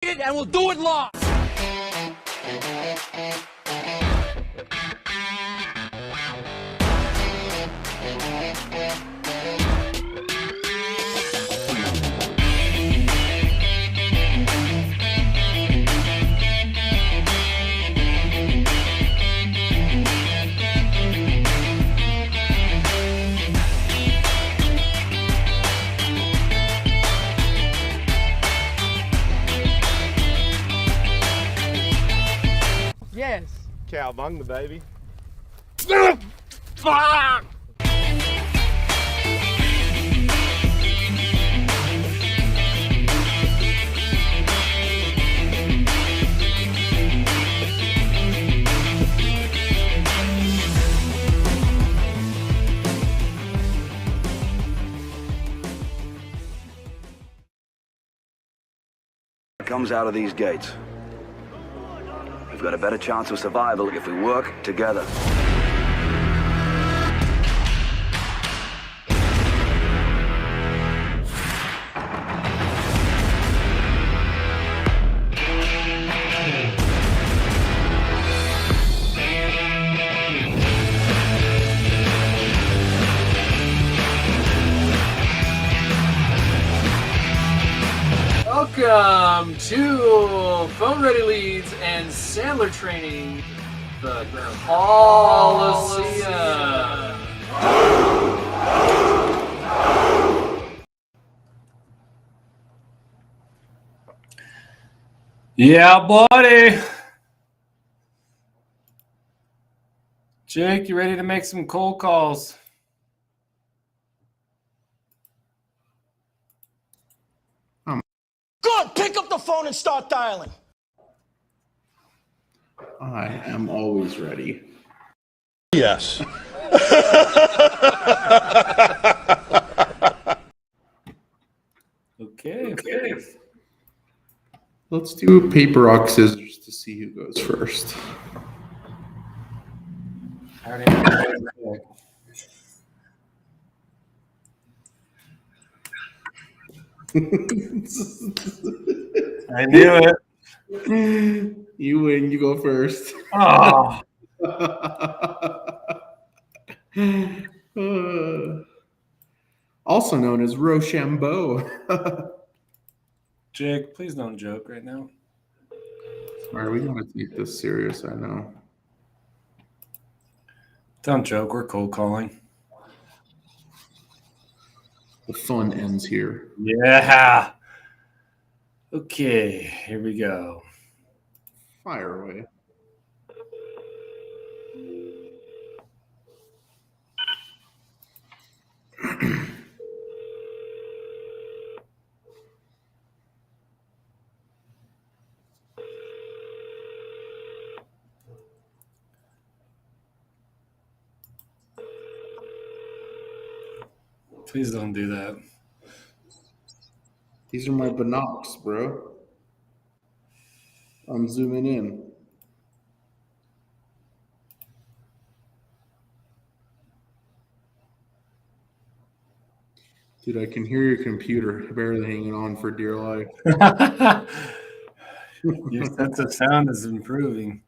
And we'll do it long. Yes. Cowabunga, baby. Fuck! Comes out of these gates. We've got a better chance of survival if we work together. Welcome to Phone Ready Leads and Sandler Training, the CALLISEUM. Yeah, buddy. Jake, you ready to make some cold calls? Good, pick up the phone and start dialing. I am always ready. Yes. Okay. Let's do paper, rock, scissors to see who goes first. I already know. I knew it. You win, you go first. Oh. Also known as Rochambeau. Jake, please don't joke right now. All right, we gotta take this serious, I know. Don't joke. We're cold calling. The fun ends here. Yeah. Okay, here we go. Fire away. Please don't do that. These are my binocs, bro. I'm zooming in. Dude, I can hear your computer barely hanging on for dear life. Your sense of sound is improving.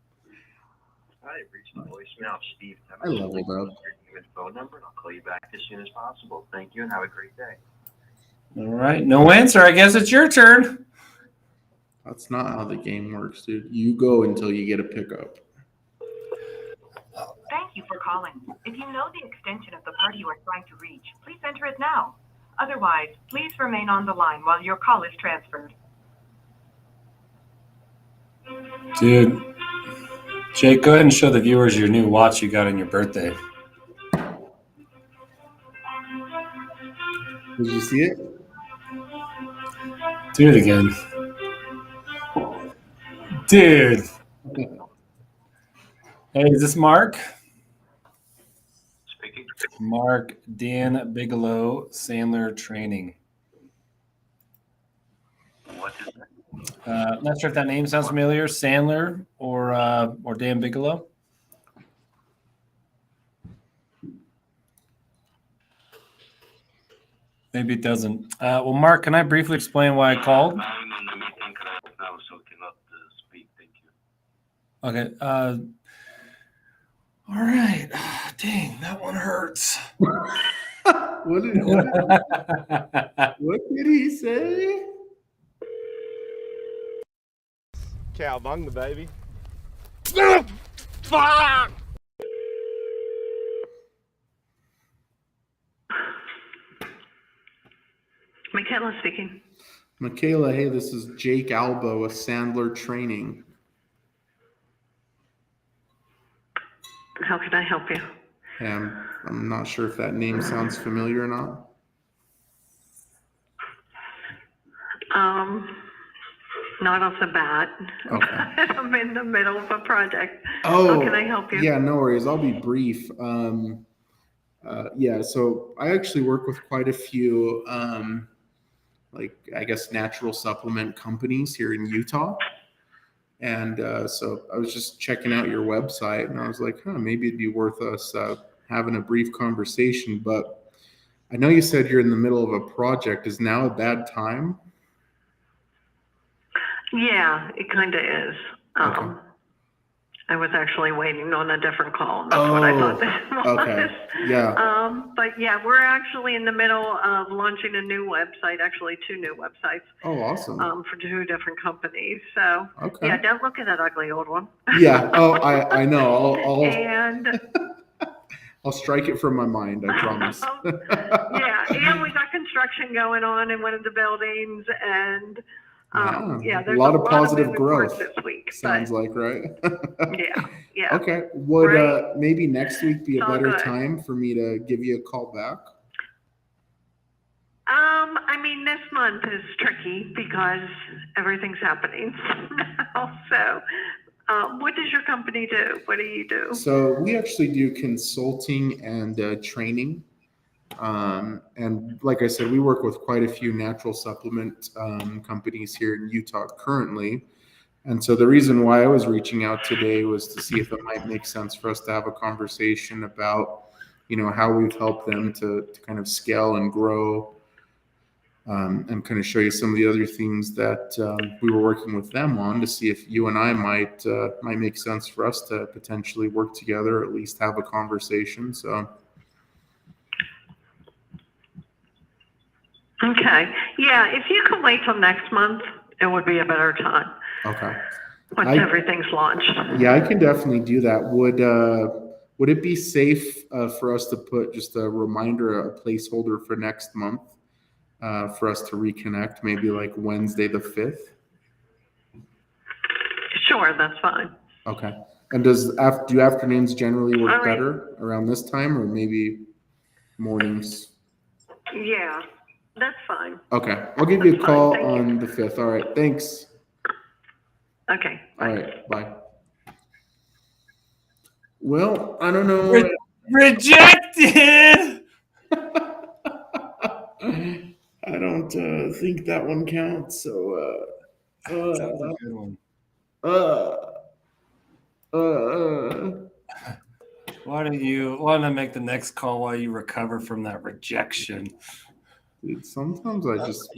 I've reached the voicemail of Steve. I leveled up. Your name and phone number, and I'll call you back as soon as possible. Thank you, and have a great day. All right, no answer. I guess it's your turn. That's not how the game works, dude. You go until you get a pickup. Thank you for calling. If you know the extension of the party you are trying to reach, please enter it now. Otherwise, please remain on the line while your call is transferred. Dude, Jake, go ahead and show the viewers your new watch you got on your birthday. Did you see it? Do it again. Dude. Hey, is this Mark? Speaking. Mark, Dan Bigelow, Sandler Training. What is that? Not sure if that name sounds familiar. Sandler or Dan Bigelow. Maybe it doesn't. Well, Mark, can I briefly explain why I called? I'm in the meeting. Could I know so cannot speak. Thank you. Okay. All right. Dang, that one hurts. What did he say? Cowabunga, baby. Fuck! Michaela speaking. Michaela, hey, this is Jake Alba with Sandler Training. How can I help you? Hey, I'm not sure if that name sounds familiar or not. Not off the bat. Okay. I'm in the middle of a project. Oh, How can I help you? Yeah, no worries. I'll be brief. Yeah, so I actually work with quite a few, like, I guess, natural supplement companies here in Utah. And so I was just checking out your website, and I was like, maybe it'd be worth us having a brief conversation. But I know you said you're in the middle of a project. Is now a bad time? Yeah, it kind of is. Okay. I was actually waiting on a different call. That's what I thought this was. Okay. Yeah. But yeah, we're actually in the middle of launching a new website, actually 2 new websites. Oh, awesome. For 2 different companies. So Okay. yeah, don't look at that ugly old one. Yeah. Oh, I know. And I'll strike it from my mind. I promise. yeah, and we got construction going on in one of the buildings, and there's a lot of positive moving parts growth. this week. Sounds like, right? Yeah. Okay. Would Right. Maybe next week be a It's all better good. time for me to give you a call back? I mean, this month is tricky because everything's happening now. So, what does your company do? What do you do? So we actually do consulting and training. And like I said, we work with quite a few natural supplement companies here in Utah currently. And so the reason why I was reaching out today was to see if it might make sense for us to have a conversation about, how we've helped them to kind of scale and grow, and kind of show you some of the other things that we were working with them on to see if you and I might make sense for us to potentially work together, or at least have a conversation. So. Okay. Yeah, if you can wait till next month, it would be a better time. Okay. Once everything's launched. Yeah, I can definitely do that. Would it be safe for us to put just a reminder, a placeholder for next month, for us to reconnect, maybe like Wednesday the 5th? Sure, that's fine. Okay. And do afternoons generally work All right. better around this time, or maybe mornings? Yeah, that's fine. Okay. I'll give you a That's call fine. Thank on the 5th. All right. Thanks. Okay. Bye. All right. Bye. Well, I don't know. Rejected. I don't think that one counts. So, That's a good one. Why don't make the next call while you recover from that rejection? Dude, sometimes I just.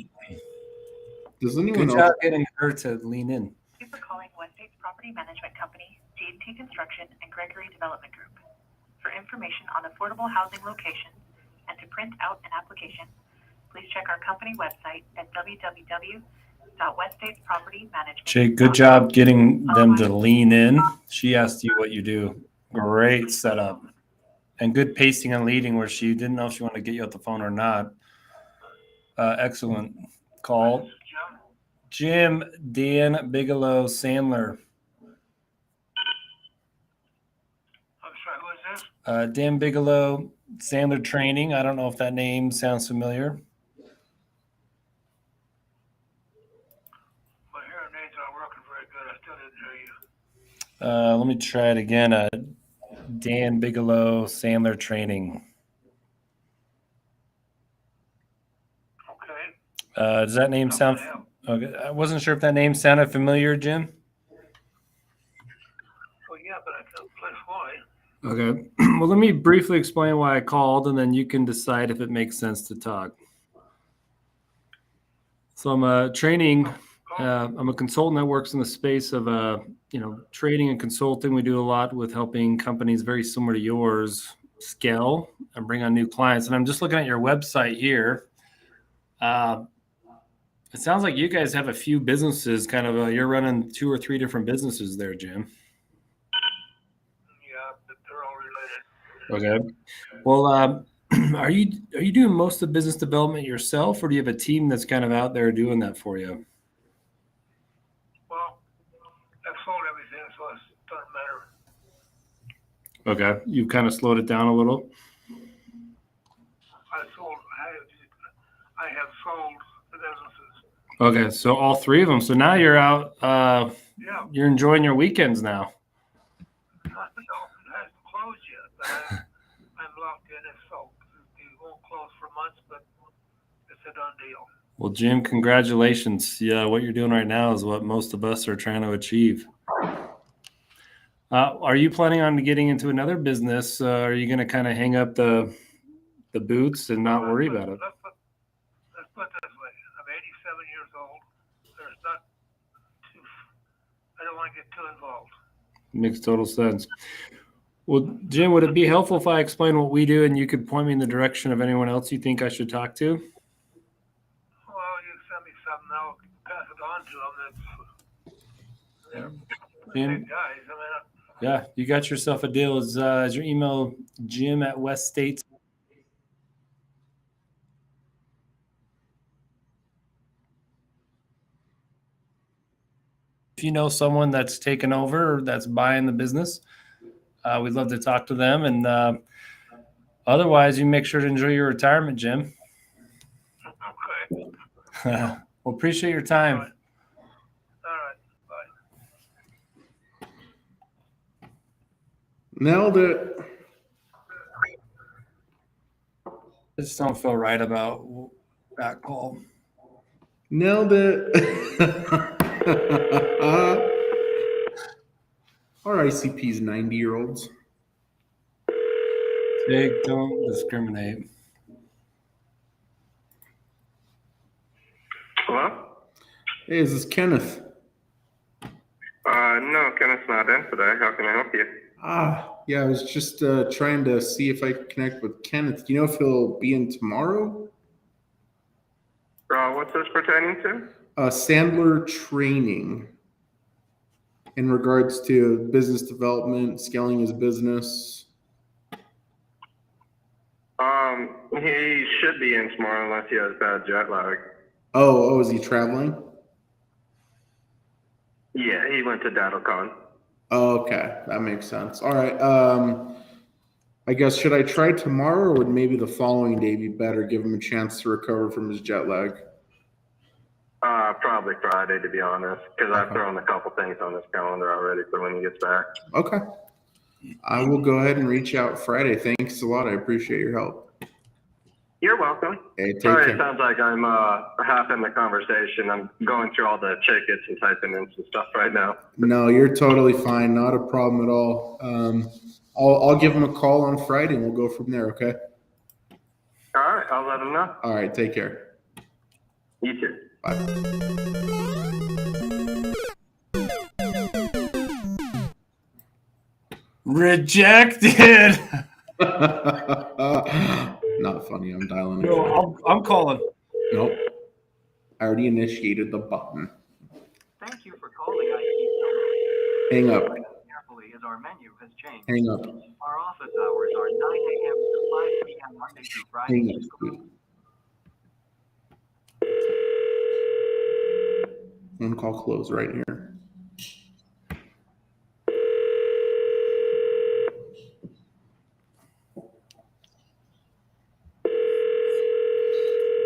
Does anyone Good else? job getting her to lean in. Thank you for calling Weststate's Property Management Company, G&T Construction, and Gregory Development Group. For information on affordable housing locations and to print out an application, please check our company website at www.weststatespropertymanagement.com. Jake, good job getting them to lean in. She asked you what you do. Great setup. And good pacing and leading where she didn't know if she wanted to get you off the phone or not. Excellent call. Jim, Dan Bigelow, Sandler. I'm sorry, who is this? Dan Bigelow, Sandler Training. I don't know if that name sounds familiar. My hearing aids aren't working very good. I still didn't hear you. Let me try it again. Dan Bigelow, Sandler Training. Okay. Does that name sound? Okay, I wasn't sure if that name sounded familiar, Jim. Well, yeah, but I can't place why. Okay. Well, let me briefly explain why I called, and then you can decide if it makes sense to talk. So I'm training I'm a consultant that works in the space of trading and consulting. We do a lot with helping companies very similar to yours scale and bring on new clients. And I'm just looking at your website here. It sounds like you guys have a few businesses. You're running 2 or 3 different businesses there, Jim. Yeah, but they're all related. Okay. Well, are you doing most of the business development yourself, or do you have a team that's kind of out there doing that for you? Well, I've sold everything, so it doesn't matter. Okay. You've kind of slowed it down a little. I have sold the businesses. Okay. So all 3 of them. So now you're out. Yeah. You're enjoying your weekends now. No, it hasn't closed yet, but I'm locked in it, so it won't close for months, but it's a done deal. Well, Jim, congratulations. Yeah, what you're doing right now is what most of us are trying to achieve. Are you planning on getting into another business? Are you going to kind of hang up the boots and not worry about it? Let's put it this way. I'm 87 years old. I don't want to get too involved. Makes total sense. Well, Jim, would it be helpful if I explain what we do and you could point me in the direction of anyone else you think I should talk to? Well, you send me something, I'll pass it on to them. They're Jim? big guys. I mean, Yeah, you got yourself a deal. Is your email jim@weststates? If you know someone that's taken over or that's buying the business, we'd love to talk to them. And otherwise, you make sure to enjoy your retirement, Jim. okay. Well, appreciate your time. All right. Bye. Nailed it. I just don't feel right about that call. Nailed it. Our ICP's 90-year-olds. They don't discriminate. Hello? Hey, is this Kenneth? No, Kenneth's not in today. How can I help you? Yeah, I was just trying to see if I could connect with Kenneth. Do you know if he'll be in tomorrow? What's this pertaining to? Sandler training in regards to business development, scaling his business. He should be in tomorrow unless he has bad jet lag. Oh, is he traveling? Yeah, he went to DattleCon. Oh, okay, that makes sense. All right. I guess should I try tomorrow, or would maybe the following day be better? Give him a chance to recover from his jet lag. Probably Friday, to be honest, because I've thrown a couple things on his calendar already for when he gets back. Okay. I will go ahead and reach out Friday. Thanks a lot. I appreciate your help. You're welcome. Hey, take Sorry, care. it sounds like I'm half in the conversation. I'm going through all the tickets and typing in some stuff right now. No, you're totally fine. Not a problem at all. I'll give him a call on Friday and we'll go from there. Okay. All right, I'll let him know. All right. Take care. You too. Bye. Rejected. Not funny. I'm dialing it. No, I'm calling. Nope. I already initiated the button. Thank you for calling IT. Hang up. Carefully, as our menu has changed. Hang up. Our office hours are 9 a.m. to 5 p.m. Monday through Friday. Hang up. One call close right here.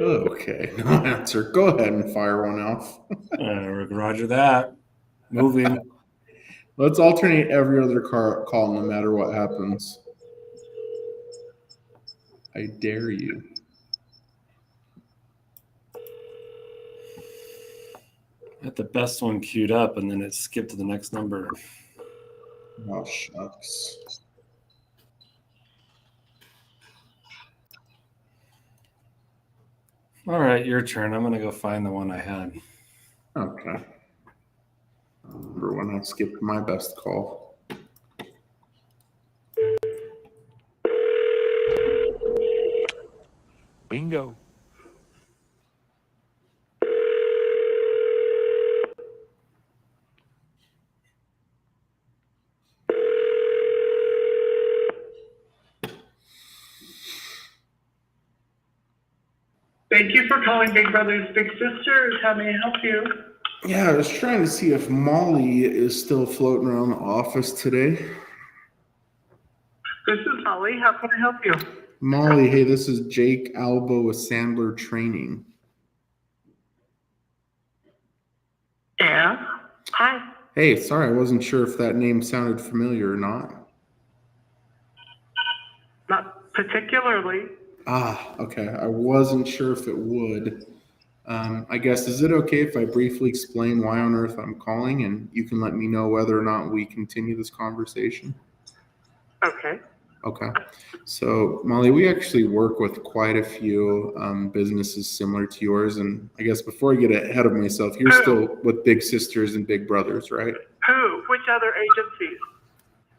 Okay, no answer. Go ahead and fire one off. Roger that. Moving. Let's alternate every other call no matter what happens. I dare you. Got the best one queued up, and then it skipped to the next number. Oh, shucks. All right, your turn. I'm going to go find the one I had. Okay. I remember when I skipped my best call. Bingo. Thank you for calling Big Brothers Big Sisters. How may I help you? Yeah, I was trying to see if Molly is still floating around the office today. This is Holly. How can I help you? Molly, hey, this is Jake Alba with Sandler Training. Yeah. Hi. Hey, sorry, I wasn't sure if that name sounded familiar or not. Not particularly. Ah, okay. I wasn't sure if it would. I guess, is it okay if I briefly explain why on earth I'm calling and you can let me know whether or not we continue this conversation? Okay. Okay. So, Molly, we actually work with quite a few businesses similar to yours. And I guess before I get ahead of myself, you're still with Big Sisters and Big Brothers, right? Who? Which other agencies?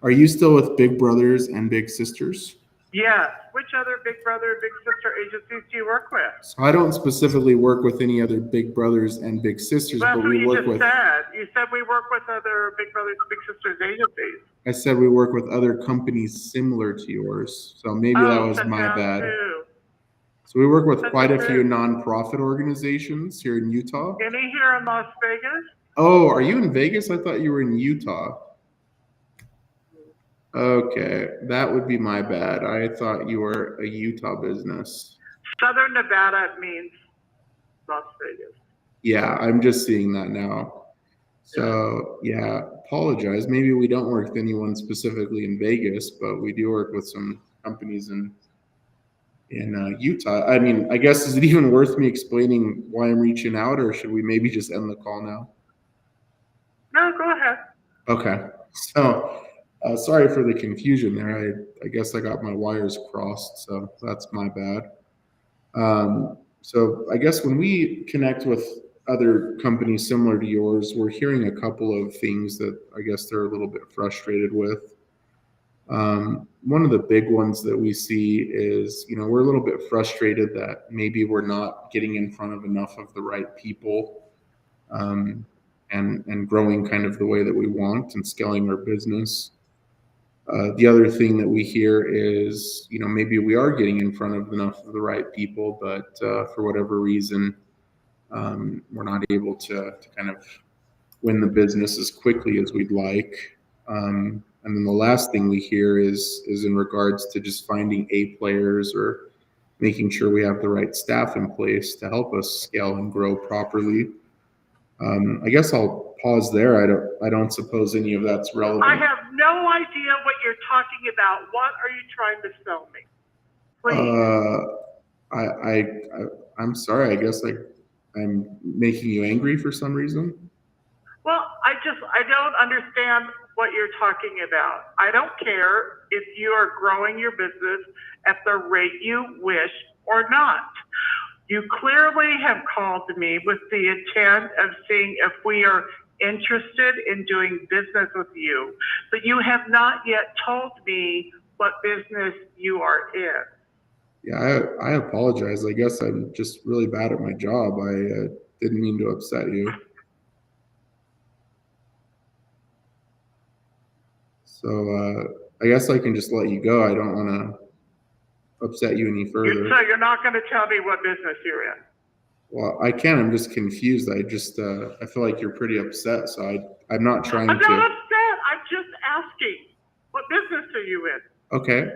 Are you still with Big Brothers and Big Sisters? Yes. Which other Big Brother, Big Sister agencies do you work with? So I don't specifically work with any other Big Brothers and Big Sisters, That's but what we you work just with. said. You said we work with other Big Brothers, Big Sisters agencies. I said we work with other companies similar to yours, so maybe that was my bad. Too. So we work with quite a few nonprofit organizations here in Utah. Any here in Las Vegas? Oh, are you in Vegas? I thought you were in Utah. Okay, that would be my bad. I thought you were a Utah business. Southern Nevada means Las Vegas. Yeah, I'm just seeing that now. So yeah, apologize. Maybe we don't work with anyone specifically in Vegas, but we do work with some companies in Utah. I mean, I guess, is it even worth me explaining why I'm reaching out, or should we maybe just end the call now? No, go ahead. Okay. So sorry for the confusion there. I guess I got my wires crossed, so that's my bad. So I guess when we connect with other companies similar to yours, we're hearing a couple of things that I guess they're a little bit frustrated with. One of the big ones that we see is, we're a little bit frustrated that maybe we're not getting in front of enough of the right people, and growing kind of the way that we want and scaling our business. The other thing that we hear is, maybe we are getting in front of enough of the right people, but for whatever reason, we're not able to kind of win the business as quickly as we'd like. And then the last thing we hear is in regards to just finding A players or making sure we have the right staff in place to help us scale and grow properly. I guess I'll pause there. I don't suppose any of that's relevant. I have no idea what you're talking about. What are you trying to sell me? Please. I'm sorry. I guess I'm making you angry for some reason. Well, I don't understand what you're talking about. I don't care if you are growing your business at the rate you wish or not. You clearly have called me with the intent of seeing if we are interested in doing business with you, but you have not yet told me what business you are in. Yeah, I apologize. I guess I'm just really bad at my job. I didn't mean to upset you. So I guess I can just let you go. I don't want to upset you any further. So you're not going to tell me what business you're in? Well, I can. I'm just confused. I feel like you're pretty upset. So I'm not trying to. I'm not upset. I'm just asking. What business are you in? Okay.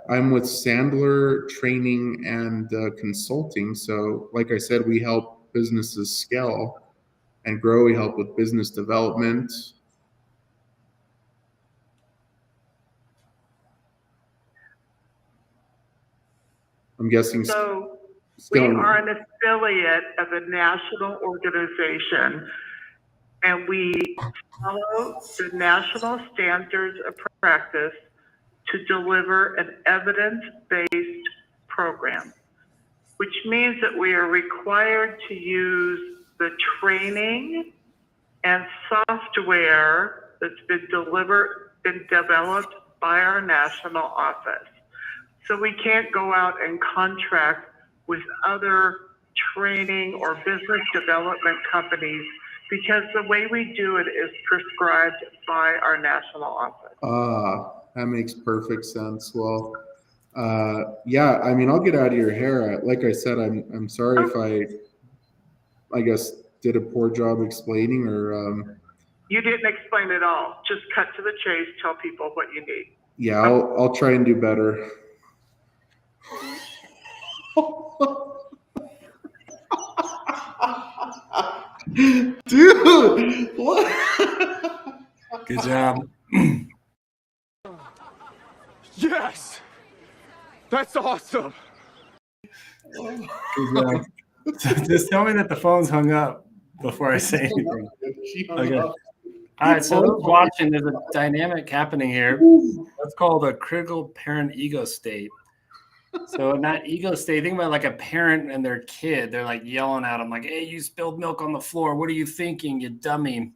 I'm with Sandler Training and Consulting. So like I said, we help businesses scale and grow. We help with business development. I'm guessing. So we are an affiliate of a national organization, and we follow the national standards of practice to deliver an evidence-based program, which means that we are required to use the training and software that's been developed by our national office. So we can't go out and contract with other training or business development companies because the way we do it is prescribed by our national office. That makes perfect sense. Well, yeah, I mean, I'll get out of your hair. Like I said, I'm sorry if I guess, did a poor job explaining or. You didn't explain it all. Just cut to the chase. Tell people what you need. Yeah, I'll try and do better. Dude, what? Good job. Yes! That's awesome! Good job. Just tell me that the phone's hung up before I say anything. Okay. All right, so those watching, there's a dynamic happening here. That's called a critical parent ego state. So in that ego state, think about like a parent and their kid. They're like yelling at them like, hey, you spilled milk on the floor. What are you thinking, you dummy?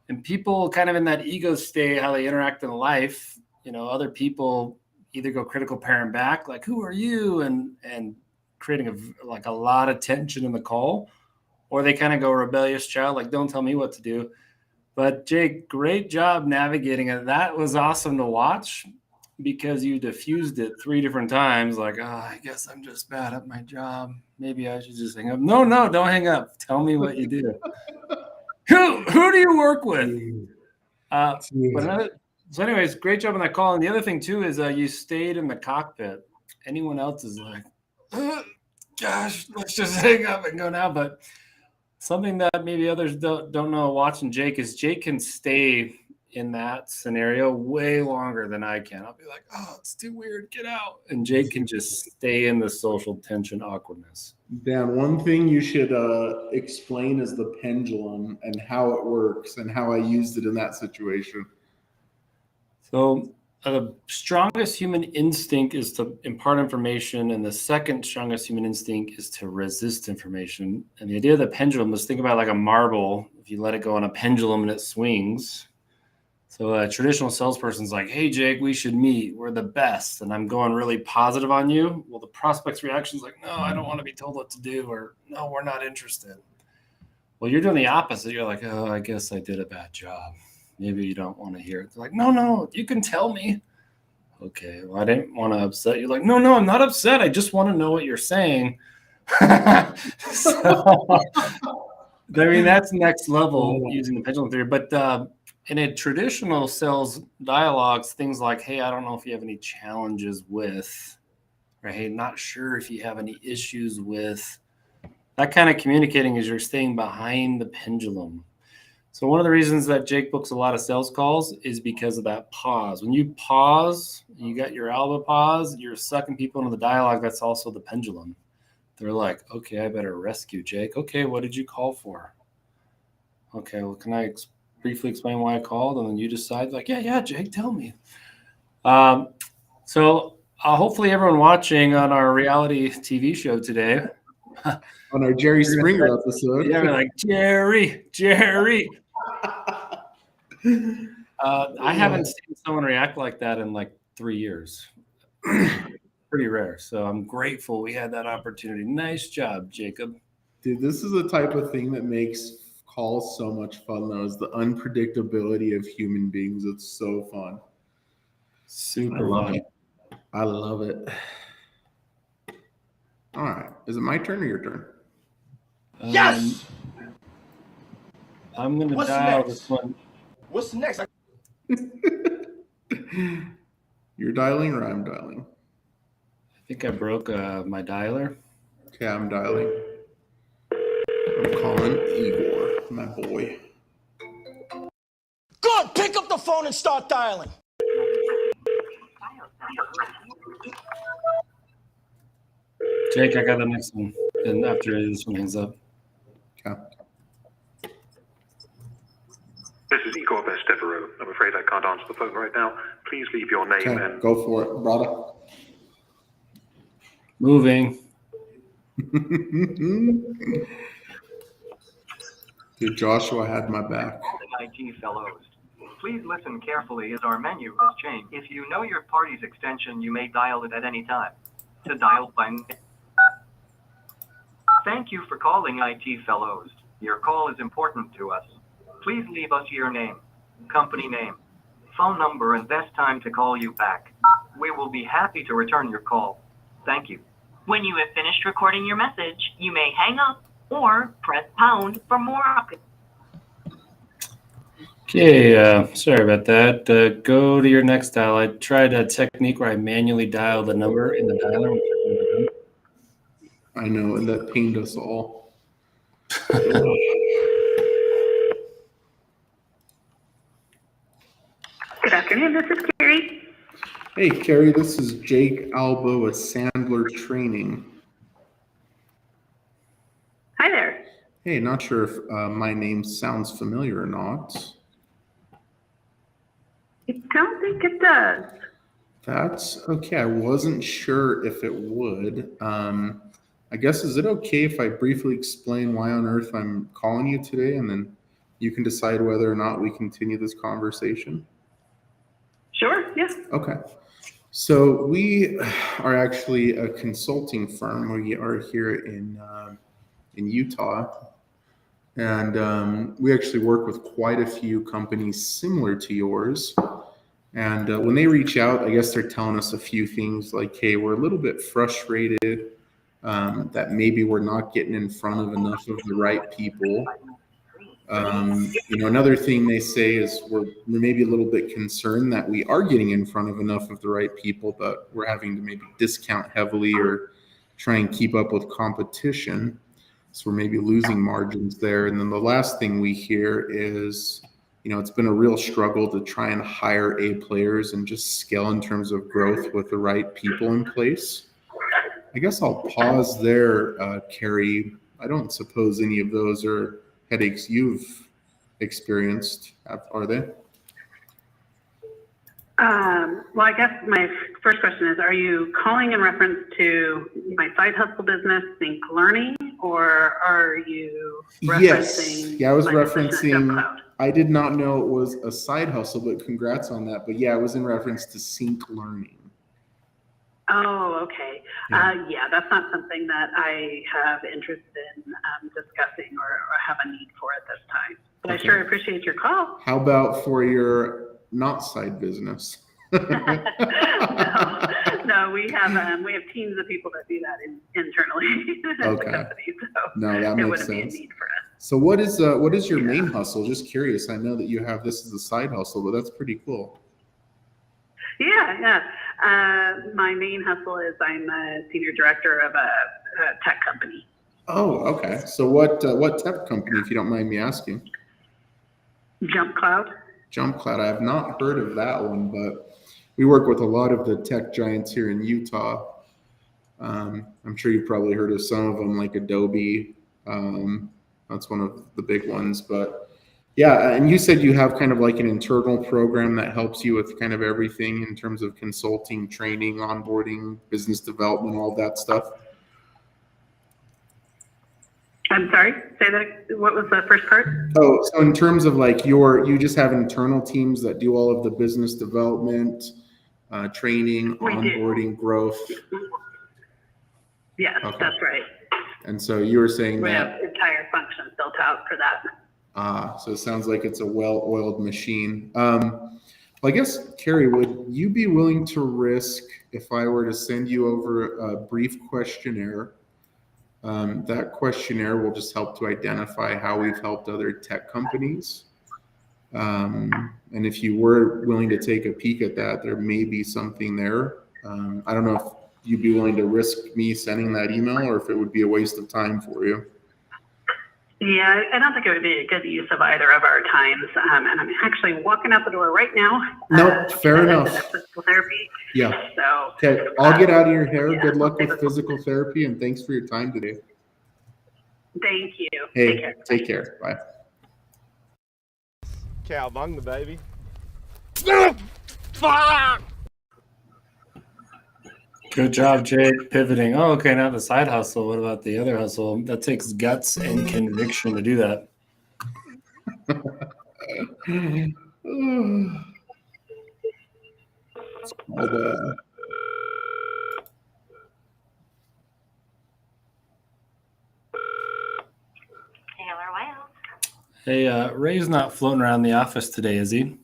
And people kind of in that ego state, how they interact in life, you know, other people either go critical parent back, like, who are you? And creating a lot of tension in the call, or they kind of go rebellious child, like, don't tell me what to do. But Jake, great job navigating it. That was awesome to watch because you diffused it 3 different times. Like, oh, I guess I'm just bad at my job. Maybe I should just hang up. No, don't hang up. Tell me what you do. Who do you work with? So anyways, great job on that call. And the other thing too is you stayed in the cockpit. Anyone else is like, gosh, let's just hang up and go now. But something that maybe others don't know watching Jake is Jake can stay in that scenario way longer than I can. I'll be like, oh, it's too weird. Get out. And Jake can just stay in the social tension awkwardness. Dan, one thing you should explain is the pendulum and how it works and how I used it in that situation. So the strongest human instinct is to impart information, and the second strongest human instinct is to resist information. And the idea of the pendulum is, think about like a marble. If you let it go on a pendulum and it swings. So a traditional salesperson's like, hey, Jake, we should meet. We're the best. And I'm going really positive on you. Well, the prospect's reaction is like, no, I don't want to be told what to do, or no, we're not interested. Well, you're doing the opposite. You're like, oh, I guess I did a bad job. Maybe you don't want to hear it. They're like, no, you can tell me. Okay, well, I didn't want to upset you. Like, no, I'm not upset. I just want to know what you're saying. So, I mean, that's next level using the pendulum theory. But in a traditional sales dialogues, things like, hey, I don't know if you have any challenges with, or hey, not sure if you have any issues with, that kind of communicating is you're staying behind the pendulum. So one of the reasons that Jake books a lot of sales calls is because of that pause. When you pause, you got your elbow pause, you're sucking people into the dialogue. That's also the pendulum. They're like, okay, I better rescue Jake. Okay, what did you call for? Okay, well, can I briefly explain why I called? And then you decide, like, yeah, Jake, tell me. So hopefully everyone watching on our reality TV show today. On our Jerry Springer episode. Yeah, we're like, Jerry. I haven't seen someone react like that in like 3 years. Pretty rare. So I'm grateful we had that opportunity. Nice job, Jacob. Dude, this is the type of thing that makes calls so much fun, though, is the unpredictability of human beings. It's so fun. Super fun. I love it. All right. Is it my turn or your turn? Yes! I'm going to What's dial next? this one. What's next? You're dialing or I'm dialing? I think I broke my dialer. Okay, I'm dialing. I'm calling Igor, my boy. Good! Pick up the phone and start dialing. Jake, I got the next one. And after this one hangs up. Okay. This is Igor Bestevero. I'm afraid I can't answer the phone right now. Please leave your name Okay, and... go for it, brother. Moving. Dude, Joshua had my back. IT fellows. Please listen carefully as our menu has changed. If you know your party's extension, you may dial it at any time. To dial by name. Thank you for calling IT fellows. Your call is important to us. Please leave us your name, company name, phone number, and best time to call you back. We will be happy to return your call. Thank you. When you have finished recording your message, you may hang up or press pound for more options. Okay, sorry about that. Go to your next dial. I tried a technique where I manually dial the number in the dialer. Which I've never done. I know, and that pained us all. Good afternoon, this is Carrie. Hey, Carrie, this is Jake Alba with Sandler Training. Hi there. Hey, not sure if my name sounds familiar or not. I don't think it does. That's okay. I wasn't sure if it would. I guess, is it okay if I briefly explain why on earth I'm calling you today, and then you can decide whether or not we continue this conversation? Sure, yes. Okay. So we are actually a consulting firm. We are here in Utah, and we actually work with quite a few companies similar to yours. And when they reach out, I guess they're telling us a few things like, hey, we're a little bit frustrated that maybe we're not getting in front of enough of the right people. Another thing they say is we're maybe a little bit concerned that we are getting in front of enough of the right people, but we're having to maybe discount heavily or try and keep up with competition. So we're maybe losing margins there. And then the last thing we hear is, it's been a real struggle to try and hire A players and just scale in terms of growth with the right people in place. I guess I'll pause there, Carrie. I don't suppose any of those are headaches you've experienced, are they? Well, I guess my first question is, are you calling in reference to my side hustle business, Think Learning, or are you referencing? Yes. Yeah, I was referencing. Cloud? I did not know it was a side hustle, but congrats on that. But yeah, it was in reference to Sync Learning. Oh, okay. Yeah, that's not something that I have interest in discussing or have a need for at this time. But okay. I sure appreciate your call. How about for your not side business? No, we have teams of people that do that internally at the company. So no, that makes sense. Be a need for us. So what is your main hustle? Just curious. I know that you have this as a side hustle, but that's pretty cool. Yeah. My main hustle is I'm a senior director of a tech company. Oh, okay. So what tech company, if you don't mind me asking? Jump Cloud. Jump Cloud. I have not heard of that one, but we work with a lot of the tech giants here in Utah. I'm sure you've probably heard of some of them, like Adobe. That's one of the big ones, but yeah. And you said you have kind of like an internal program that helps you with kind of everything in terms of consulting, training, onboarding, business development, all that stuff. I'm sorry, say that. What was the first part? Oh, so in terms of like you just have internal teams that do all of the business development, training, onboarding, growth. Yes, okay. That's right. And so you were saying we have entire functions built out for that. So it sounds like it's a well-oiled machine. Well, I guess, Carrie, would you be willing to risk if I were to send you over a brief questionnaire? That questionnaire will just help to identify how we've helped other tech companies. And if you were willing to take a peek at that, there may be something there. I don't know if you'd be willing to risk me sending that email or if it would be a waste of time for you. Yeah, I don't think it would be a good use of either of our times. And I'm actually walking out the door right now. No, fair enough. Physical therapy. Yeah. So okay, I'll get out of your hair. Yeah, good luck with physical therapy, and thanks for your time today. Thank you. Hey, take care. Bye. Cowbunga, baby. Good job, Jake, pivoting. Oh, okay, not the side hustle. What about the other hustle? That takes guts and conviction to do that. Taylor Wales. Hey, Ray's not floating around the office today, is he? He's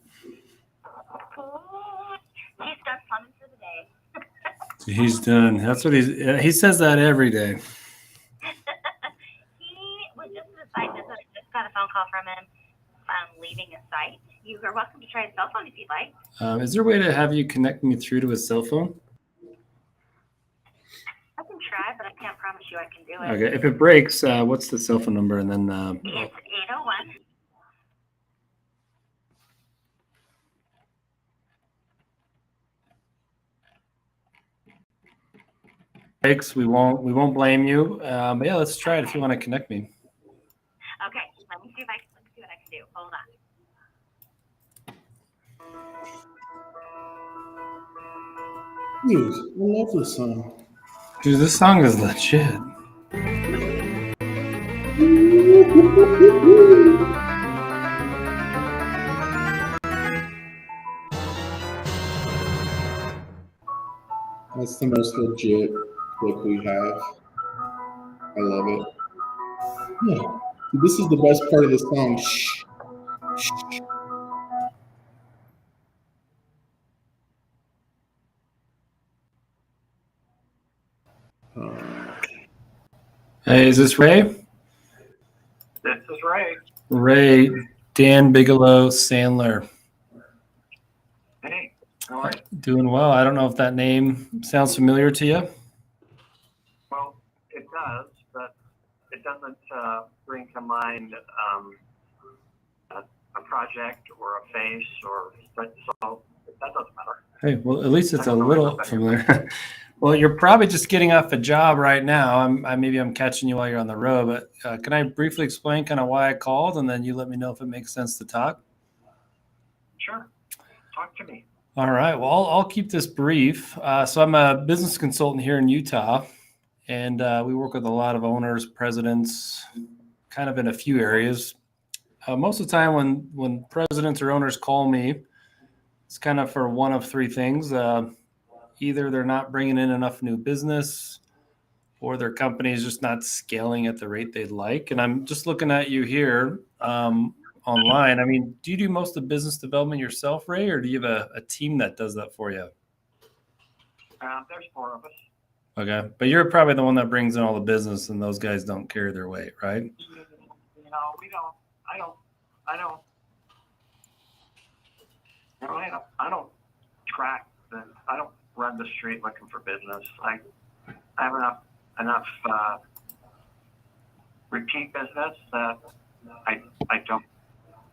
done fun for the day. He's done. That's what he says that every day. He was just at a site visit. I just got a phone call from him leaving a site. You are welcome to try his cell phone if you'd like. Is there a way to have you connect me through to his cell phone? I can try, but I can't promise you I can do it. Okay. If it breaks, what's the cell phone number? And then It's 801. breaks, we won't blame you. But yeah, let's try it if you want to connect me. Okay, let me see what I can do. Hold on. Dude, I love this song. Dude, this song is legit. That's the most legit clip we have. I love it. Yeah. This is the best part of the song. Shh. Shh. Hey, is this Ray? This is Ray. Ray, Dan Bigelow, Sandler. Hey, how are you? Doing well. I don't know if that name sounds familiar to you. Well, it does, but it doesn't bring to mind a project or a face so that doesn't matter. Hey, well, at least it's a little familiar. Well, you're probably just getting off a job right now. Maybe I'm catching you while you're on the road, but can I briefly explain kind of why I called, and then you let me know if it makes sense to talk? Sure. Talk to me. All right. Well, I'll keep this brief. So I'm a business consultant here in Utah, and we work with a lot of owners, presidents, kind of in a few areas. Most of the time when presidents or owners call me, it's kind of for one of three things. Either they're not bringing in enough new business, or their company is just not scaling at the rate they'd like. And I'm just looking at you here online. I mean, do you do most of the business development yourself, Ray, or do you have a team that does that for you? There's 4 of us. Okay. But you're probably the one that brings in all the business, and those guys don't carry their weight, right? You know, we don't. I don't track. I don't run the street looking for business. I have enough repeat business that I don't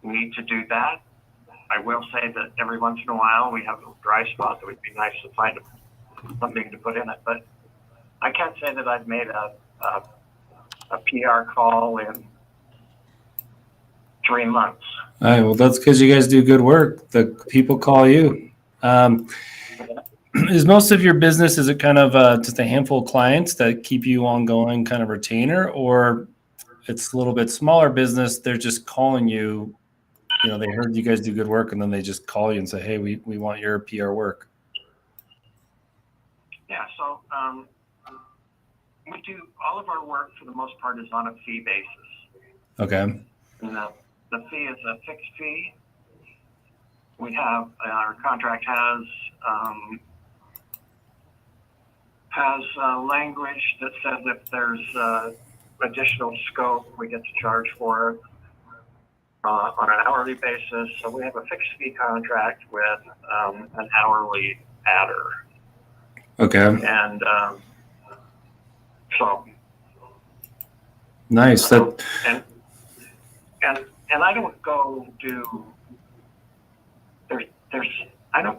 need to do that. I will say that every once in a while we have a dry spot that would be nice to find something to put in it. But I can't say that I've made a PR call in 3 months. All right. Well, that's because you guys do good work. The people call you. Is most of your business, is it kind of just a handful of clients that keep you ongoing kind of retainer, or it's a little bit smaller business, they're just calling you, they heard you guys do good work, and then they just call you and say, hey, we want your PR work? Yeah, so we do all of our work for the most part is on a fee basis. Okay. And the fee is a fixed fee. We have, our contract has language that says if there's additional scope, we get to charge for it on an hourly basis. So we have a fixed fee contract with an hourly adder. Okay. And so nice. And I don't go do. I don't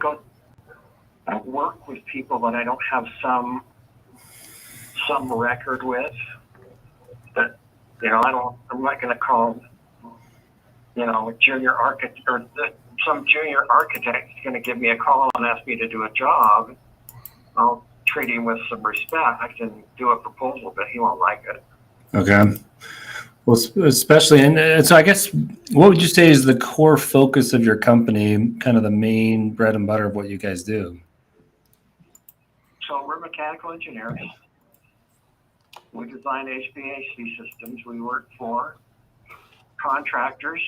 work with people that I don't have some record with. That I'm not going to call a junior architect or some junior architect is going to give me a call and ask me to do a job. I'll treat him with some respect and do a proposal, but he won't like it. Okay. Well, especially, and so I guess, what would you say is the core focus of your company, kind of the main bread and butter of what you guys do? So we're mechanical engineers. We design HVAC systems. We work for contractors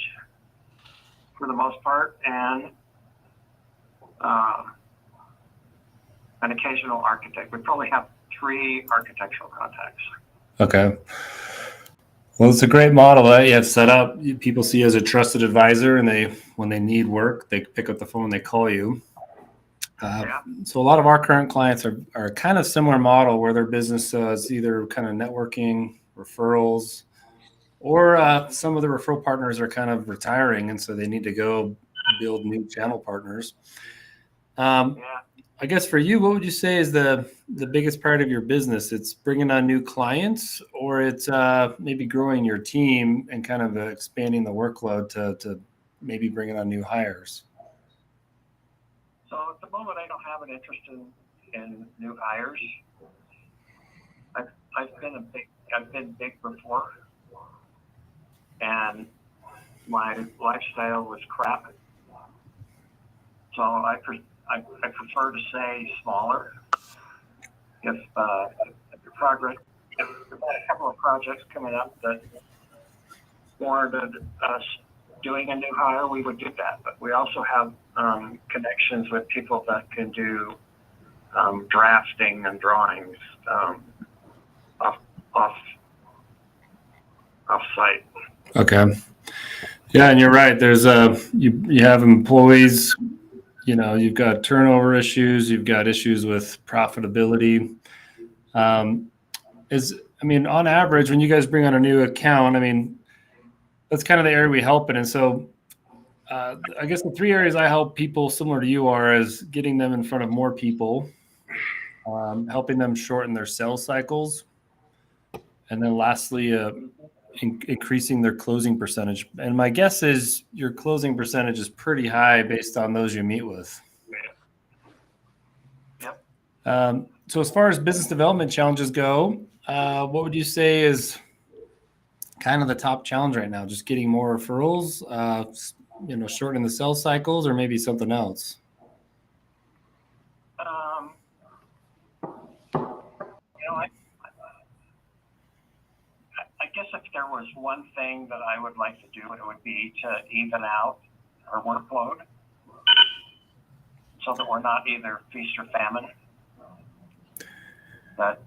for the most part, and an occasional architect. We probably have 3 architectural contacts. Okay. Well, it's a great model that you have set up. People see you as a trusted advisor, and when they need work, they pick up the phone, they call you. So a lot of our current clients are kind of similar model where their business is either kind of networking, referrals, or some of the referral partners are kind of retiring, and so they need to go build new channel partners. I guess for you, what would you say is the biggest part of your business? It's bringing on new clients, or it's maybe growing your team and kind of expanding the workload to maybe bringing on new hires? So at the moment, I don't have an interest in new hires. I've been big before, and my lifestyle was crap. So I prefer to say smaller. If if we've got a couple of projects coming up that warranted us doing a new hire, we would do that. But we also have connections with people that can do drafting and drawings off site. Okay. Yeah, and you're right. There's you have employees. You've got turnover issues. You've got issues with profitability. On average, when you guys bring on a new account, that's kind of the area we help in. And so I guess the 3 areas I help people similar to you are is getting them in front of more people, helping them shorten their sales cycles, and then lastly, increasing their closing percentage. And my guess is your closing percentage is pretty high based on those you meet with. Yep. So as far as business development challenges go, what would you say is kind of the top challenge right now? Just getting more referrals, shortening the sales cycles, or maybe something else? I guess if there was one thing that I would like to do, it would be to even out our workload so that we're not either feast or famine. That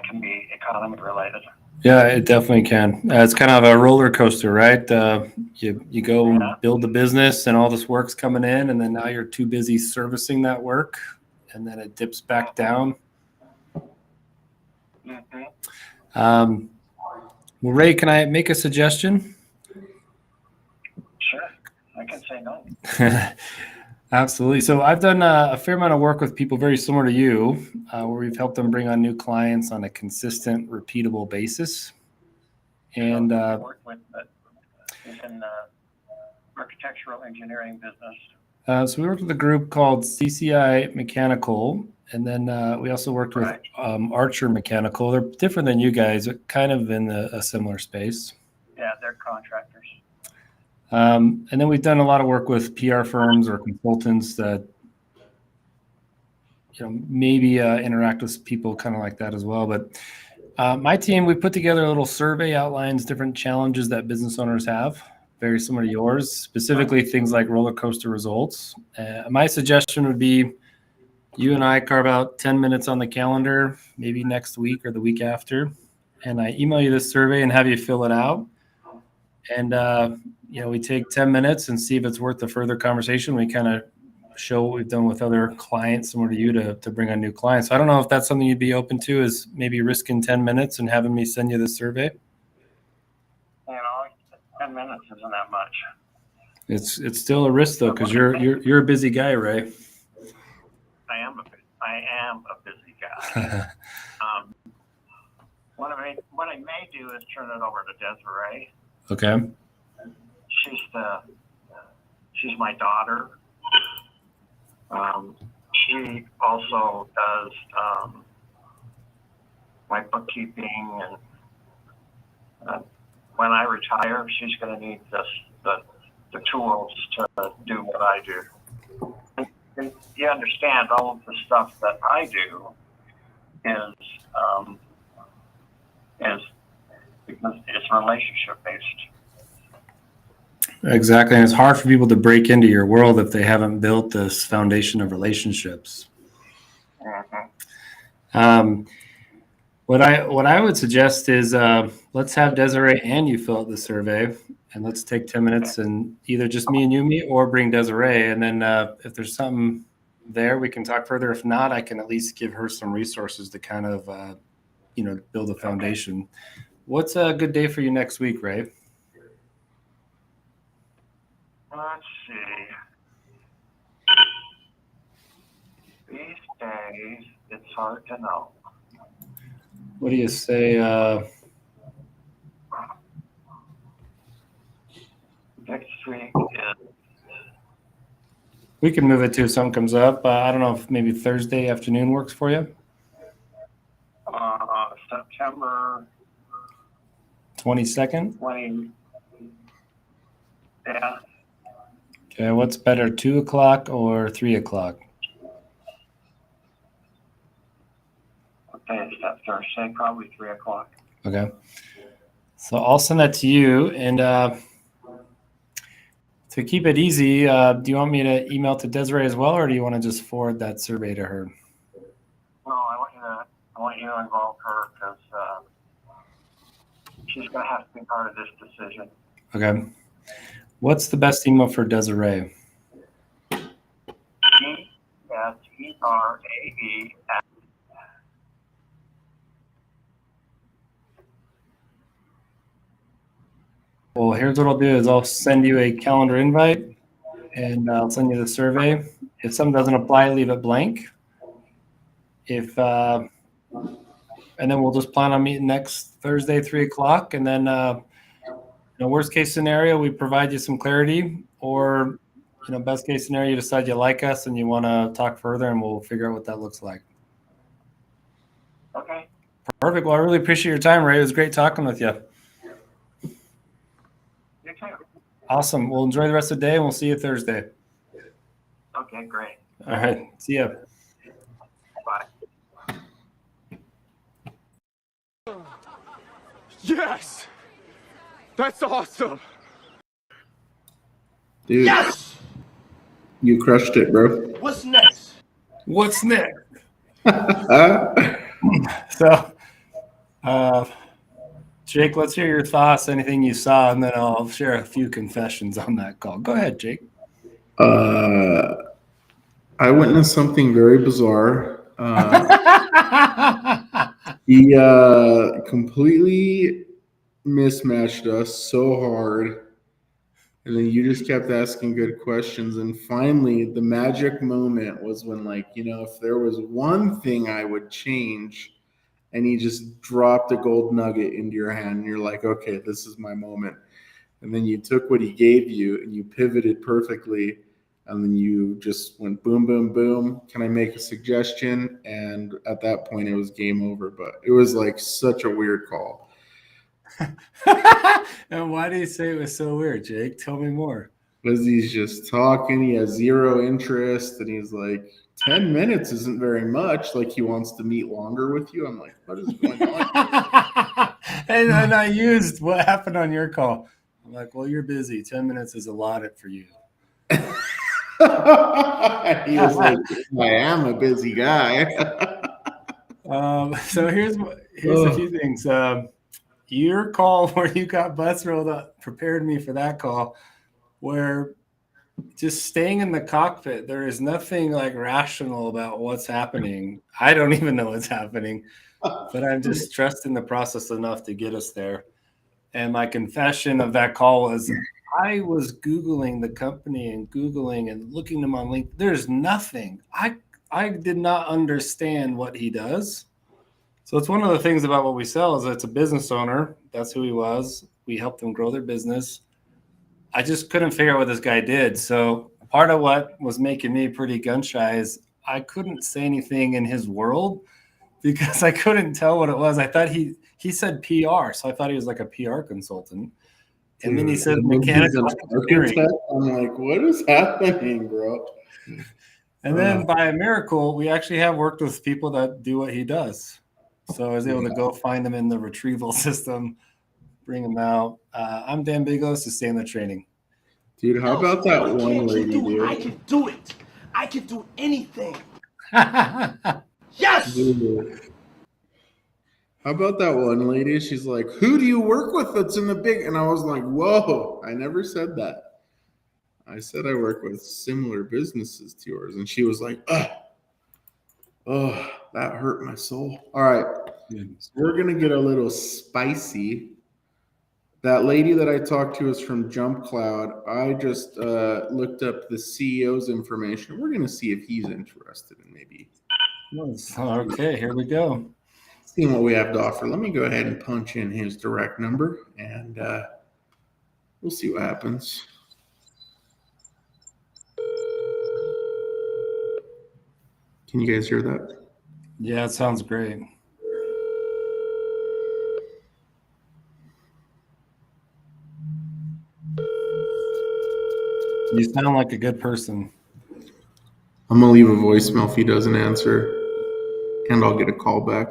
can be economy related. Yeah, it definitely can. It's kind of a roller coaster, right? You go build the business and all this work's coming in, and then now you're too busy servicing that work, and then it dips back down. Mm-hmm. Well, Ray, can I make a suggestion? Sure. I can say no. Absolutely. So I've done a fair amount of work with people very similar to you, where we've helped them bring on new clients on a consistent, repeatable basis. And work with in the architectural engineering business. So we worked with a group called CCI Mechanical, and then we also worked with Archer Mechanical. They're different than you guys, but kind of in a similar space. Yeah, they're contractors. And then we've done a lot of work with PR firms or consultants that, maybe interact with people kind of like that as well. But my team, we put together a little survey, outlines different challenges that business owners have, very similar to yours, specifically things like roller coaster results. My suggestion would be you and I carve out 10 minutes on the calendar, maybe next week or the week after, and I email you this survey and have you fill it out. And, we take 10 minutes and see if it's worth the further conversation. We kind of show what we've done with other clients similar to you to bring on new clients. So I don't know if that's something you'd be open to, is maybe risking 10 minutes and having me send you the survey. 10 minutes isn't that much. It's still a risk though, because you're a busy guy, Ray. I am a busy guy. What I may do is turn it over to Desiree. Okay. She's my daughter. She also does my bookkeeping when I retire, she's going to need the tools to do what I do. And you understand all of the stuff that I do is because it's relationship based. Exactly. And it's hard for people to break into your world if they haven't built this foundation of relationships. What I would suggest is let's have Desiree and you fill out the survey, and let's take 10 minutes and either just me and you meet or bring Desiree. And then if there's something there, we can talk further. If not, I can at least give her some resources to kind of, build a foundation. What's a good day for you next week, Ray? Let's see. These days, it's hard to know. What do you say? Next week is We can move it to if something comes up. I don't know if maybe Thursday afternoon works for you. September 22nd? 20. Yeah. Okay, what's better, 2 o'clock or 3 o'clock? Okay, is that Thursday? Probably 3 o'clock. Okay. So I'll send that to you. And to keep it easy, do you want me to email to Desiree as well, or do you want to just forward that survey to her? No, I want you to involve her because she's going to have to be part of this decision. Okay. What's the best email for Desiree? DSERAE. Well, here's what I'll do is I'll send you a calendar invite, and I'll send you the survey. If something doesn't apply, leave it blank. And then we'll just plan on meeting next Thursday, 3 o'clock. And then, worst case scenario, we provide you some clarity, or, best case scenario, you decide you like us and you want to talk further, and we'll figure out what that looks like. Okay. Perfect. Well, I really appreciate your time, Ray. It was great talking with you. You too. Awesome. We'll enjoy the rest of the day, and we'll see you Thursday. Okay, great. All right. See ya. Bye. Yes! That's awesome! Dude, Yes! you crushed it, bro. What's next? What's next? So, Jake, let's hear your thoughts, anything you saw, and then I'll share a few confessions on that call. Go ahead, Jake. I witnessed something very bizarre. He completely mismatched us so hard, and then you just kept asking good questions. And finally, the magic moment was when, if there was one thing I would change, and he just dropped a gold nugget into your hand, and you're like, okay, this is my moment. And then you took what he gave you and you pivoted perfectly. And then you just went boom, boom, boom. Can I make a suggestion? And at that point, it was game over. But it was such a weird call. And why do you say it was so weird, Jake? Tell me more. Because he's just talking. He has zero interest. And he's like, 10 minutes isn't very much. He wants to meet longer with you. I'm like, what is going on? And then I used what happened on your call. I'm like, well, you're busy. 10 minutes is allotted for you. He was like, I am a busy guy. So here's a few things. Your call where you got bus rolled up prepared me for that call, where just staying in the cockpit, there is nothing rational about what's happening. I don't even know what's happening, but I'm just trusting the process enough to get us there. And my confession of that call was I was Googling the company and Googling and looking them on LinkedIn. There's nothing. I did not understand what he does. So it's one of the things about what we sell is that it's a business owner. That's who he was. We helped them grow their business. I just couldn't figure out what this guy did. So part of what was making me pretty gun shy is I couldn't say anything in his world because I couldn't tell what it was. I thought he he said PR, so I thought he was like a PR consultant. And then he Dude, said and then he's mechanical an engineering. architect. I'm like, what is happening, bro? And then by a miracle, we actually have worked with people that do what he does. So I was able to go find them in the retrieval system, bring them out. I'm Dan Bigos to Sandler Training. Dude, how about that one lady, dude? I can do it. I can do anything. Yes! Dude. How about that one lady? She's like, who do you work with that's in the big? And I was like, whoa, I never said that. I said I work with similar businesses to yours. And she was like, oh, that hurt my soul. All right. So we're going to get a little spicy. That lady that I talked to is from Jump Cloud. I just looked up the CEO's information. We're going to see if he's interested in maybe. Okay, here we go. Seeing what we have to offer. Let me go ahead and punch in his direct number, and we'll see what happens. Can you guys hear that? Yeah, it sounds great. You sound like a good person. I'm going to leave a voicemail if he doesn't answer, and I'll get a call back.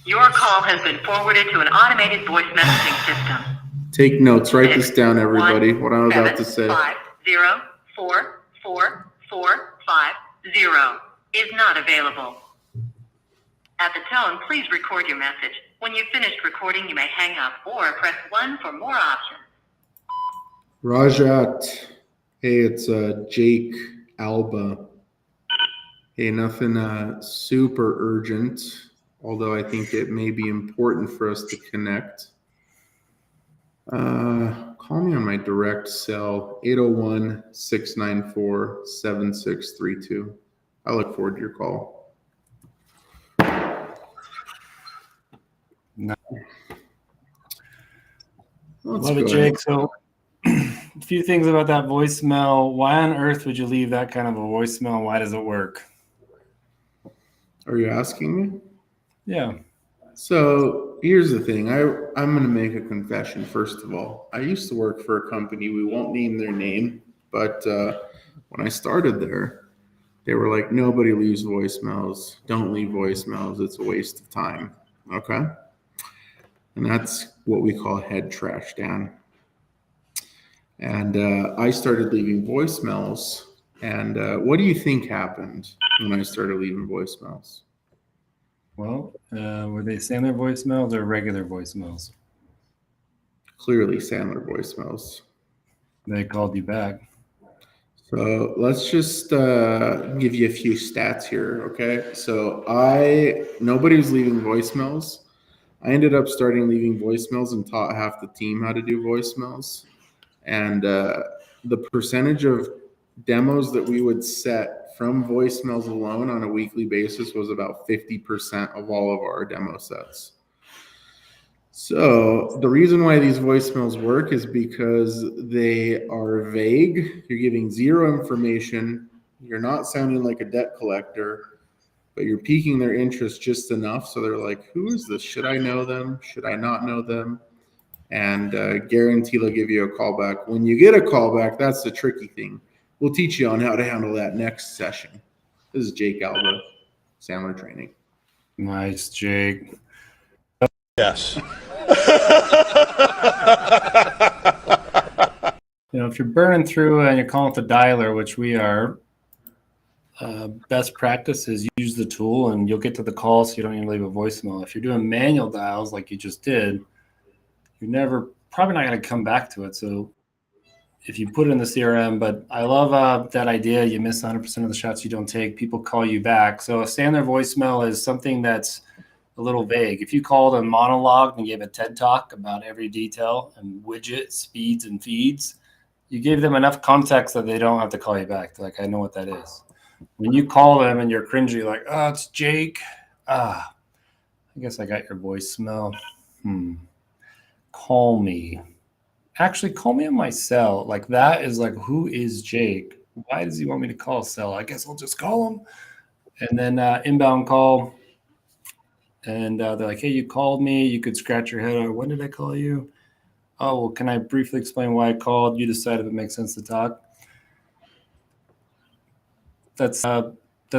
Your call has been forwarded to an automated voice messaging system. Take notes. Write this down, everybody, what I was about to say. 5044450 is not available. At the tone, please record your message. When you've finished recording, you may hang up or press 1 for more options. Rajat. Hey, it's Jake Alba. Hey, nothing super urgent, although I think it may be important for us to connect. Call me on my direct cell, 801-694-7632. I look forward to your call. No. Love it, Jake. So a few things about that voicemail. Why on earth would you leave that kind of a voicemail? Why does it work? Are you asking me? Yeah. So here's the thing. I'm going to make a confession, first of all. I used to work for a company. We won't name their name. But when I started there, they were like, nobody leaves voicemails. Don't leave voicemails. It's a waste of time. Okay? And that's what we call head trash, Dan. And I started leaving voicemails. And what do you think happened when I started leaving voicemails? Well, were they Sandler voicemails or regular voicemails? Clearly Sandler voicemails. They called you back. So let's just give you a few stats here, okay? So nobody was leaving voicemails. I ended up starting leaving voicemails and taught half the team how to do voicemails. And the percentage of demos that we would set from voicemails alone on a weekly basis was about 50% of all of our demo sets. So the reason why these voicemails work is because they are vague. You're giving zero information. You're not sounding like a debt collector, but you're piquing their interest just enough. So they're like, who is this? Should I know them? Should I not know them? And guarantee they'll give you a call back. When you get a call back, that's the tricky thing. We'll teach you on how to handle that next session. This is Jake Alba, Sandler Training. Nice, Jake. Yes. If you're burning through and you're calling with the dialer, which we are, best practice is use the tool and you'll get to the call so you don't need to leave a voicemail. If you're doing manual dials like you just did, you're probably not going to come back to it. So if you put it in the CRM, but I love that idea. You miss 100% of the shots you don't take. People call you back. So a Sandler voicemail is something that's a little vague. If you called a monologue and gave a TED talk about every detail and widget speeds and feeds, you gave them enough context that they don't have to call you back. They're like, I know what that is. When you call them and you're cringy, like, oh, it's Jake. I guess I got your voicemail. Call me. Actually, call me on my cell. Like that is like, who is Jake? Why does he want me to call cell? I guess I'll just call him. And then inbound call. and they're like, hey, you called me. You could scratch your head. When did I call you? Oh, well, can I briefly explain why I called? You decide if it makes sense to talk. That's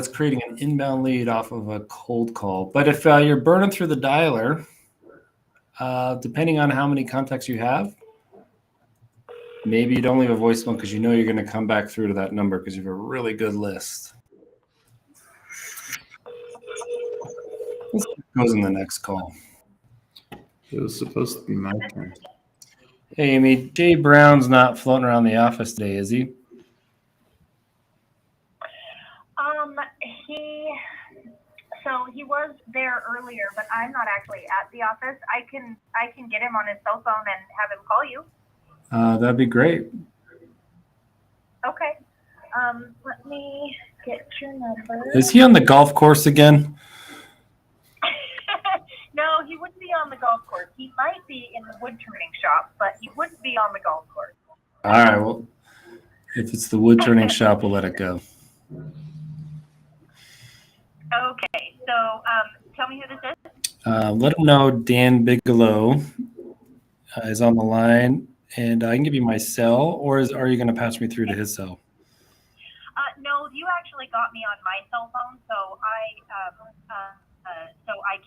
creating an inbound lead off of a cold call. But if you're burning through the dialer, depending on how many contacts you have, maybe you don't leave a voicemail because you know you're going to come back through to that number because you have a really good list. This goes in the next call. It was supposed to be my turn. Hey, Amy, Jay Brown's not floating around the office today, is he? He was there earlier, but I'm not actually at the office. I can get him on his cell phone and have him call you. That'd be great. Okay. Let me get your number. Is he on the golf course again? No, he wouldn't be on the golf course. He might be in the wood turning shop, but he wouldn't be on the golf course. All right. Well, if it's the wood turning shop, we'll let it go. Okay. So, tell me who this is. Let him know Dan Bigelow is on the line, and I can give you my cell, or are you going to patch me through to his cell? No, you actually got me on my cell phone, so I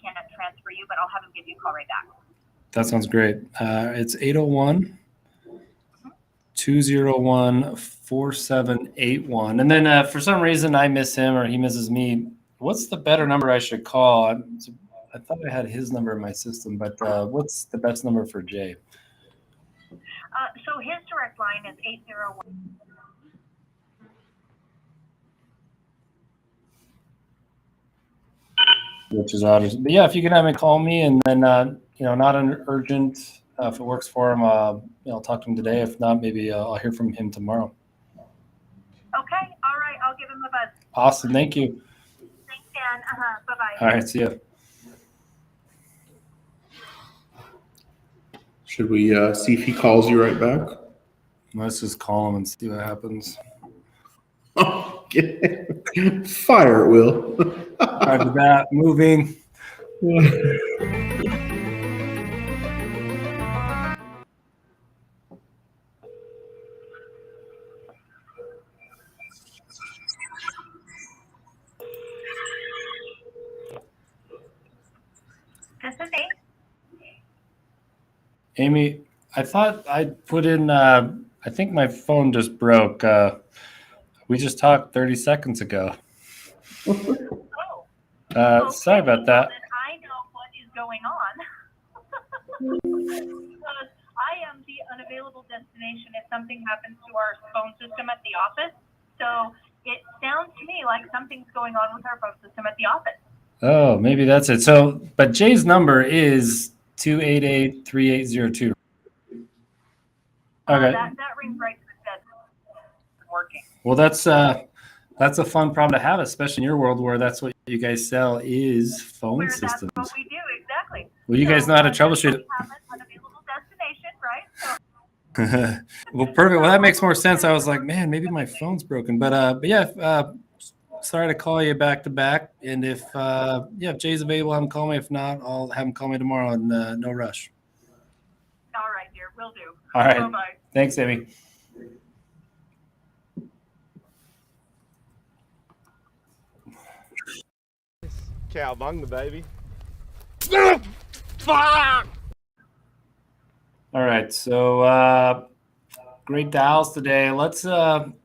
can't transfer you, but I'll have him give you a call right back. That sounds great. It's 801-201-4781. And then for some reason I miss him or he misses me. What's the better number I should call? I thought I had his number in my system, but what's the best number for Jay? So his direct line is 801. Which is odd. But yeah, if you can have him call me, and then not an urgent. If it works for him, I'll talk to him today. If not, maybe I'll hear from him tomorrow. Okay, all right, I'll give him a buzz. Awesome, thank you. Thanks, Dan. Bye-bye. All right, see ya. Should we see if he calls you right back? Let's just call him and see what happens. Fire at will. After that, moving. This is Amy. Amy, I thought I'd put in, I think my phone just broke. We just talked 30 seconds ago. Sorry about that. Well, then I know what is going on. Because I am the unavailable destination if something happens to our phone system at the office. So it sounds to me like something's going on with our phone system at the office. Oh, maybe that's it. So, but Jay's number is 288-3802. Okay. That rings right to the dead. Working. Well, that's a fun problem to have, especially in your world where that's what you guys sell is phone systems. That's what we do, exactly. Well, you guys know how to troubleshoot it. We have an unavailable destination, right? So Well, perfect. Well, that makes more sense. I was like, man, maybe my phone's broken. But yeah, sorry to call you back to back. And if Jay's available, have him call me. If not, I'll have him call me tomorrow, and no rush. all right, dear, will do. All right. Bye-bye. Thanks, Amy. Cowbunga, baby. All right, so great dials today. Let's everyone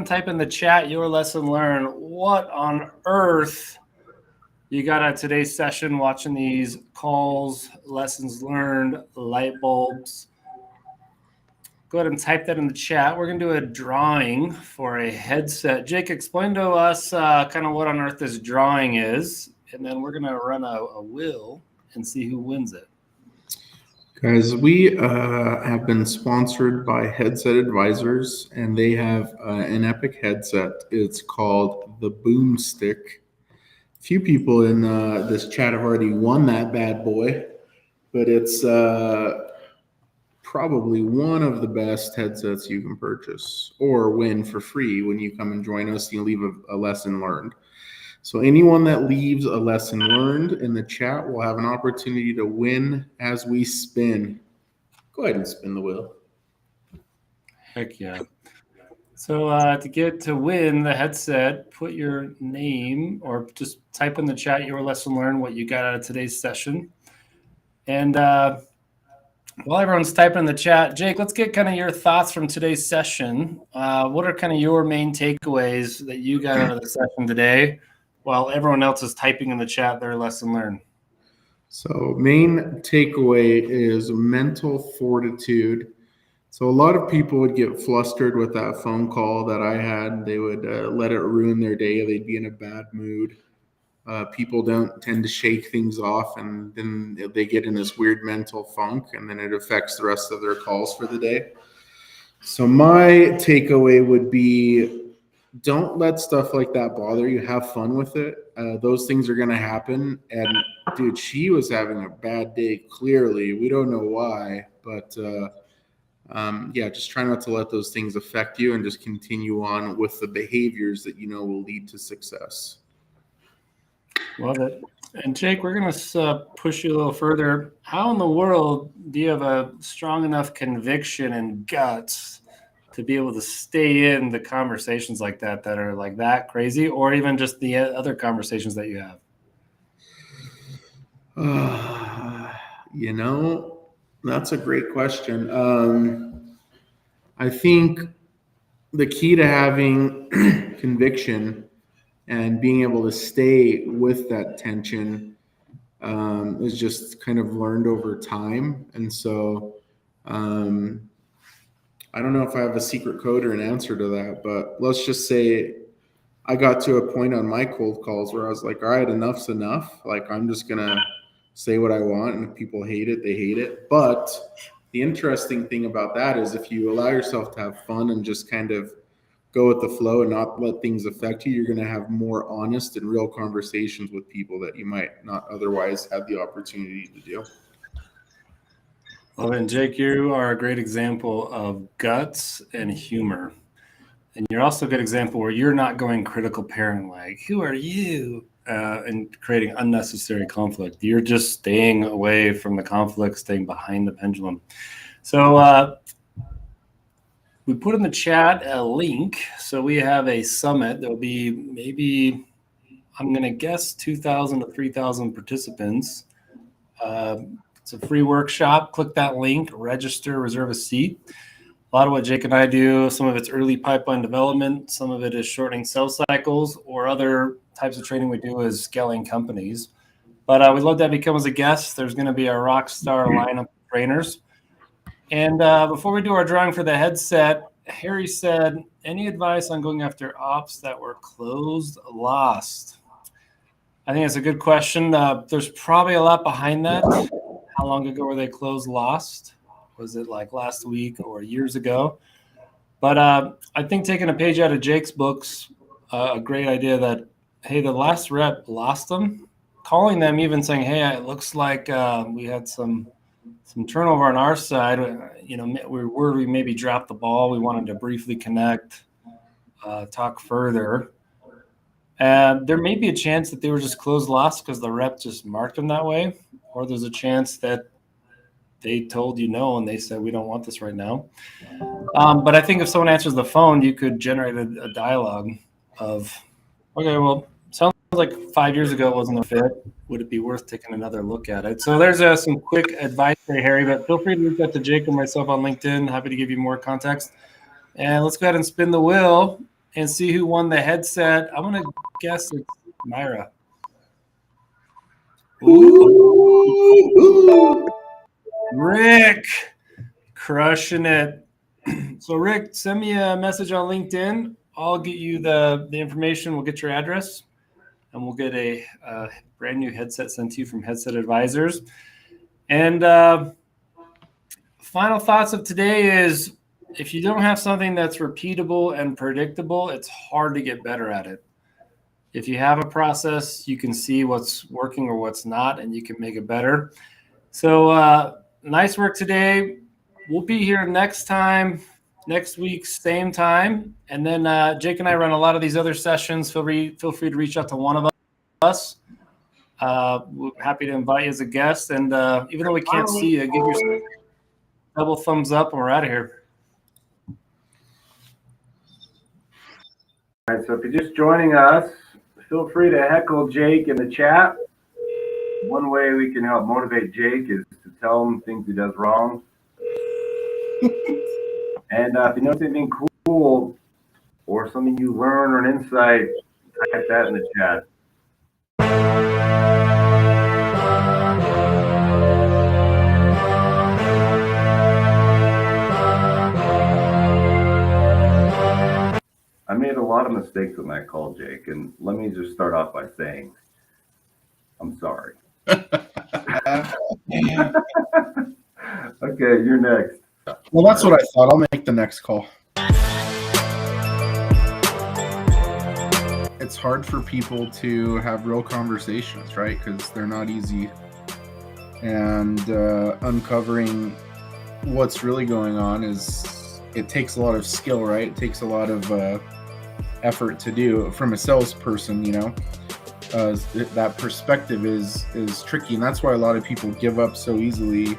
type in the chat your lesson learned. What on earth you got at today's session watching these calls, lessons learned, light bulbs? Go ahead and type that in the chat. We're going to do a drawing for a headset. Jake, explain to us kind of what on earth this drawing is, and then we're going to run a wheel and see who wins it. Guys, we have been sponsored by Headset Advisors, and they have an epic headset. It's called the Boomstick. A few people in this chat have already won that bad boy, but it's probably one of the best headsets you can purchase or win for free when you come and join us and you leave a lesson learned. So anyone that leaves a lesson learned in the chat will have an opportunity to win as we spin. Go ahead and spin the wheel. Heck yeah. So to get to win the headset, put your name or just type in the chat your lesson learned, what you got out of today's session. And while everyone's typing in the chat, Jake, let's get kind of your thoughts from today's session. What are kind of your main takeaways that you got out of the session today while everyone else is typing in the chat their lesson learned? So main takeaway is mental fortitude. So a lot of people would get flustered with that phone call that I had. They would let it ruin their day. They'd be in a bad mood. People don't tend to shake things off, and then they get in this weird mental funk, and then it affects the rest of their calls for the day. So my takeaway would be, don't let stuff like that bother you. Have fun with it. Those things are going to happen. And dude, she was having a bad day. Clearly, we don't know why, but yeah, just try not to let those things affect you, and just continue on with the behaviors that you know will lead to success. Love it. And Jake, we're going to push you a little further. How in the world do you have a strong enough conviction and guts to be able to stay in the conversations like that are like that crazy, or even just the other conversations that you have? You know, that's a great question. I think the key to having conviction and being able to stay with that tension is just kind of learned over time. And so I don't know if I have a secret code or an answer to that, but let's just say I got to a point on my cold calls where I was like, all right, enough's enough. Like, I'm just going to say what I want, and if people hate it, they hate it. But the interesting thing about that is if you allow yourself to have fun and just kind of go with the flow and not let things affect you, you're going to have more honest and real conversations with people that you might not otherwise have the opportunity to do. Well, and Jake, you are a great example of guts and humor. And you're also a good example where you're not going critical parent, like, who are you? And creating unnecessary conflict. You're just staying away from the conflict, staying behind the pendulum. So we put in the chat a link. So we have a summit. There'll be maybe, I'm going to guess 2,000 to 3,000 participants. It's a free workshop. Click that link, register, reserve a seat. A lot of what Jake and I do, some of it's early pipeline development, some of it is shortening sales cycles, or other types of training we do is scaling companies. But we'd love to have you come as a guest. There's going to be a rock star lineup of trainers. And before we do our drawing for the headset, Harry said, any advice on going after ops that were closed, lost? I think that's a good question. There's probably a lot behind that. How long ago were they closed, lost? Was it like last week or years ago? But I think taking a page out of Jake's books, a great idea that, hey, the last rep lost them. Calling them, even saying, hey, it looks like we had some turnover on our side. You know, we maybe dropped the ball. We wanted to briefly connect, talk further. There may be a chance that they were just closed lost because the rep just marked them that way. Or there's a chance that they told you no and they said, we don't want this right now. But I think if someone answers the phone, you could generate a dialogue of, okay, well, sounds like 5 years ago it wasn't a fit. Would it be worth taking another look at it? So there's some quick advice there, Harry, but feel free to reach out to Jake or myself on LinkedIn. Happy to give you more context. And let's go ahead and spin the wheel and see who won the headset. I'm going to guess it's Myra. Ooh. Rick, crushing it. So Rick, send me a message on LinkedIn. I'll get you the information. We'll get your address, and we'll get a brand new headset sent to you from Headset Advisors. And final thoughts of today is, if you don't have something that's repeatable and predictable, it's hard to get better at it. If you have a process, you can see what's working or what's not, and you can make it better. So nice work today. We'll be here next week, same time. And then Jake and I run a lot of these other sessions. Feel free to reach out to one of us. us. We're happy to invite you as a guest. And even though we can't see you, give your double thumbs up and we're out of here. All right, so if you're just joining us, feel free to heckle Jake in the chat. One way we can help motivate Jake is to tell him things he does wrong. And if you notice anything cool or something you learn or an insight, type that in the chat. I made a lot of mistakes on that call, Jake, and let me just start off by saying I'm sorry. Okay, you're next. Well, that's what I thought. I'll make the next call. It's hard for people to have real conversations, right? Because they're not easy. And uncovering what's really going on it takes a lot of skill, right? It takes a lot of effort to do from a salesperson, that perspective is tricky. And that's why a lot of people give up so easily.